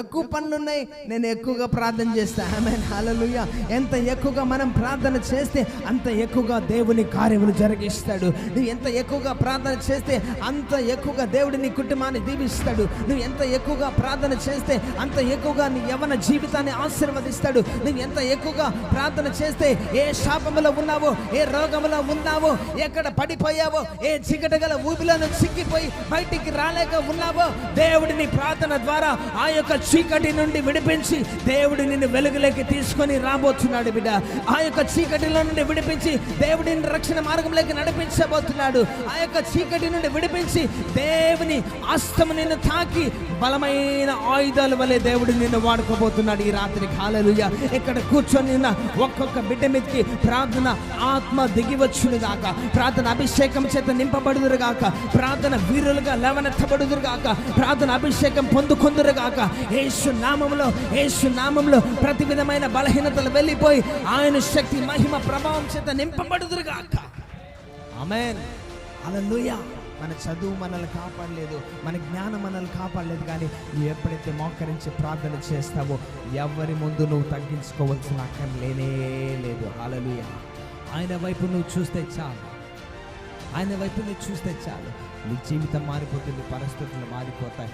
ఎక్కువ పనులు ఉన్నాయి, నేను ఎక్కువగా ప్రార్థన చేస్తా. ఆమేన్, హల్లెలూయా. ఎంత ఎక్కువగా మనం ప్రార్థన చేస్తే అంత ఎక్కువగా దేవుని కార్యములు జరిగిస్తాడు. నువ్వు ఎంత ఎక్కువగా ప్రార్థన చేస్తే అంత ఎక్కువగా దేవుడు నీ కుటుంబాన్ని దీవిస్తాడు. నువ్వు ఎంత ఎక్కువగా ప్రార్థన చేస్తే అంత ఎక్కువగా నీ యవ్వన జీవితాన్ని ఆశీర్వదిస్తాడు. నువ్వు ఎంత ఎక్కువగా ప్రార్థన చేస్తే ఏ శాపములో ఉన్నావో, ఏ రోగములో ఉన్నావో, ఎక్కడ పడిపోయావో, ఏ చీకటి గల ఊబిలో చిక్కిపోయి బయటికి రాలేక ఉన్నావో, దేవుడు నీ ప్రార్థన ద్వారా ఆ యొక్క చీకటి నుండి విడిపించి దేవుడు నిన్ను వెలుగులోకి తీసుకొని రాబోతున్నాడు బిడ్డ. ఆ యొక్క చీకటిలో నుండి విడిపించి దేవుడిని రక్షణ మార్గంలోకి నడిపించబోతున్నాడు. ఆ యొక్క చీకటి నుండి విడిపించి దేవుని హస్తము నిన్ను తాకి బలమైన ఆయుధాల వలె దేవుడు నిన్ను వాడుకోబోతున్నాడు ఈ రాత్రికి. హల్లెలూయా. ఇక్కడ కూర్చొని ఉన్న ఒక్కొక్క బిడ్డ మీదకి ప్రార్థన ఆత్మ దిగివచ్చును గాక, ప్రార్థన అభిషేకం చేత నింపబడుదురు గాక, ప్రార్థన వీరులుగా లేవనెత్తబడుదురు గాక, ప్రార్థన అభిషేకం పొందుకొందురు గాక. యేసు నామములో ప్రతి విధమైన బలహీనతలు వెళ్ళిపోయి ఆయన శక్తి మహిమ ప్రభావం చేత నింపబడుదురు గాక. ఆమేన్, హల్లెలూయా. మన చదువు మనల్ని కాపాడలేదు, మన జ్ఞానం మనల్ని కాపాడలేదు, కానీ నువ్వు ఎప్పుడైతే మోకరించి ప్రార్థన చేస్తావో ఎవరి ముందు నువ్వు తగ్గించుకోవాల్సిన అక్కర లేనే లేదు. హల్లెలూయా. ఆయన వైపు నువ్వు చూస్తే చాలు, ఆయన వైపు నువ్వు చూస్తే చాలు, నీ జీవితం మారిపోతుంది, పరిస్థితులు మారిపోతాయి.